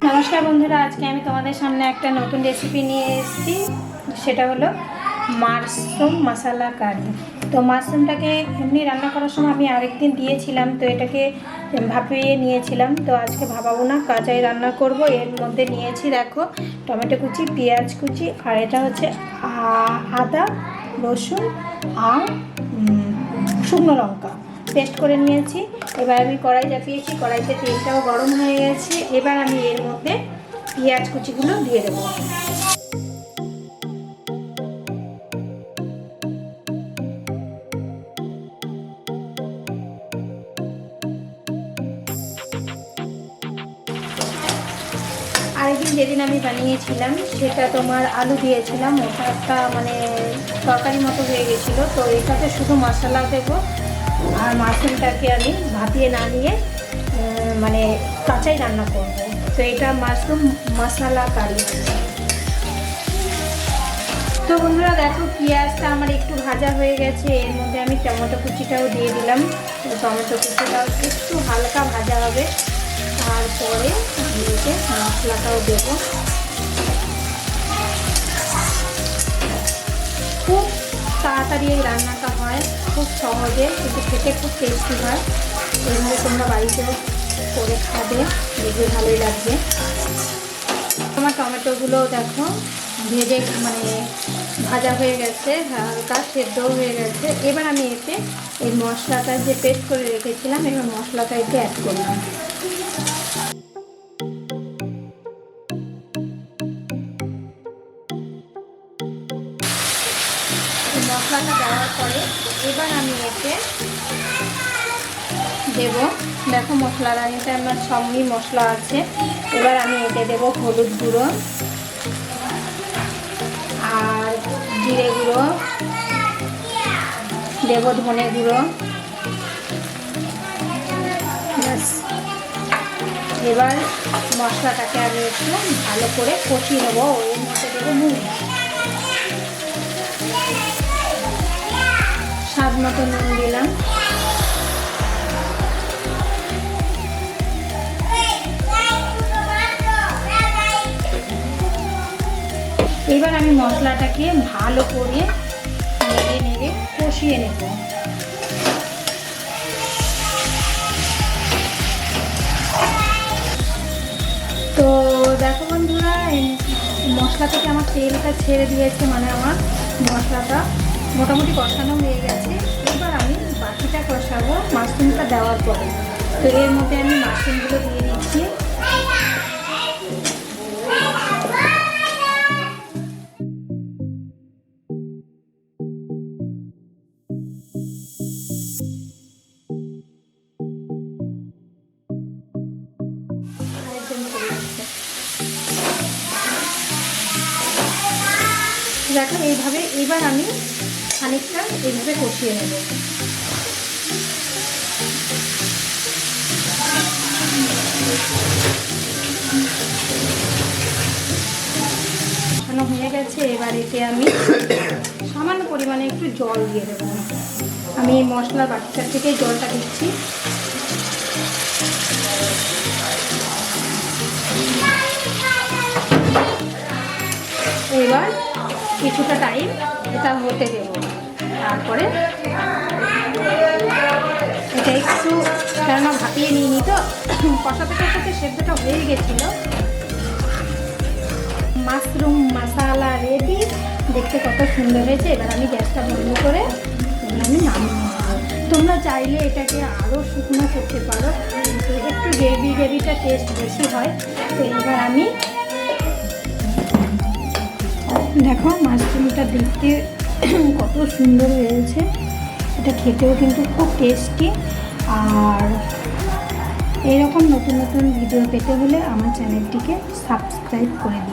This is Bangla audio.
नमस्कार बंधुरा आज के तुम्हारे सामने एक नतून रेसिपि निये सेटा हलो माशरूम मसाला कारी। तो माशरूमटाके एमনি रान्ना करार समय आमी आरेक दिन दिएछिलाम, तो एटाके भापिए निएछिलाम। तो आज के भापाबो ना, काँचाई रान्ना करब। एर मध्य निएछि देखो टमेटो कुचि, पेঁয়াজ कुचि और एटा हच्छे आदा रसुन और शुकनो लंका पेस्ट करे निয়েছি। এবার আমি কড়াই চাপিয়েছি, কড়াইতে তেলটাও গরম হয়ে গেছে। এবার আমি এর মধ্যে পেঁয়াজ কুচিগুলো দিয়ে দেব। আরেকদিন যেদিন আমি বানিয়েছিলাম সেটা তোমার আলু দিয়েছিলাম, ওটা একটা মানে তরকারি মতো হয়ে গেছিলো। তো এটাতে শুধু মশলা দেবো আর মাশরুমটাকে আমি ভাপিয়ে না নিয়ে মানে কাঁচাই রান্না করব। তো এটা মাশরুম মশলা কারি। তো বন্ধুরা দেখো পেঁয়াজটা আমার একটু ভাজা হয়ে গেছে, এর মধ্যে আমি টমেটো কুচিটাও দিয়ে দিলাম। তো টমেটো কুচিটাও একটু হালকা ভাজা হবে, তারপরে এতে মশলাটাও দেব। খুব তাড়াতাড়ি এই রান্নাটা হয়, খুব সহজে, কিন্তু খেতে খুব টেস্টি হয়। এইভাবে তোমরা বাড়িতেও করে খাবে, দেখবে ভালোই লাগবে। তোমার টমেটোগুলো দেখো ভেজে মানে ভাজা হয়ে গেছে, হালকা সেদ্ধও হয়ে গেছে। এবার আমি এতে এই মশলাটা যে পেস্ট করে রেখেছিলাম, এবার মশলাটা এতে অ্যাড করলাম। মশলাটা দেওয়ার পরে এবার আমি এতে দেব, দেখো মশলার আনিতে আমার সবই মশলা আছে। এবার আমি এতে দেব হলুদ গুঁড়ো আর জিরে গুঁড়ো, দেব ধনে গুঁড়ো। এবার মশলাটাকে আমি একটু ভালো করে কষিয়ে নেবো। এর মধ্যে দেবো নুন, স্বাদ মতো নুন দিলাম। এবার আমি মশলাটাকে ভালো করে নেড়ে নেড়ে কষিয়ে নেব। তো দেখো বন্ধুরা মশলা থেকে আমার তেলটা ছেড়ে দিয়েছে, মানে আমার মশলাটা মোটামুটি কষানো হয়ে গেছে। এবার আমি বাকিটা কষাবো মাশরুমটা দেওয়ার পরে। তো এর মধ্যে আমি মাশরুমগুলো দিয়ে দিচ্ছি। দেখো এইভাবে এবার আমি খানিকটা এইভাবে কষিয়ে নেব। কষানো হয়ে গেছে, এবার এতে আমি সামান্য পরিমাণে একটু জল দিয়ে দেবো। আমি এই মশলার বাটিটার থেকে জলটা দিচ্ছি। এবার কিছুটা টাইম এটা হতে দেব, তারপরে এটা একটু কেননা ভাপিয়ে নিইনি, তো কষাতে কষাতে সেদ্ধটা হয়ে গেছিলো। মাশরুম মশলা রেডি, দেখতে কত সুন্দর হয়েছে। এবার আমি গ্যাসটা বন্ধ করে আমি নামিয়ে নেব। তোমরা চাইলে এটাকে আরও শুকনো করতে পারো, একটু গ্রেভিটা টেস্ট বেশি হয়। তো এবার আমি দেখো মাশরুমটা দেখতে কত সুন্দর হয়েছে, এটা খেতেও কিন্তু খুব টেস্টি। আর এরকম নতুন নতুন ভিডিও পেতে হলে আমার চ্যানেলটিকে সাবস্ক্রাইব করে দিন।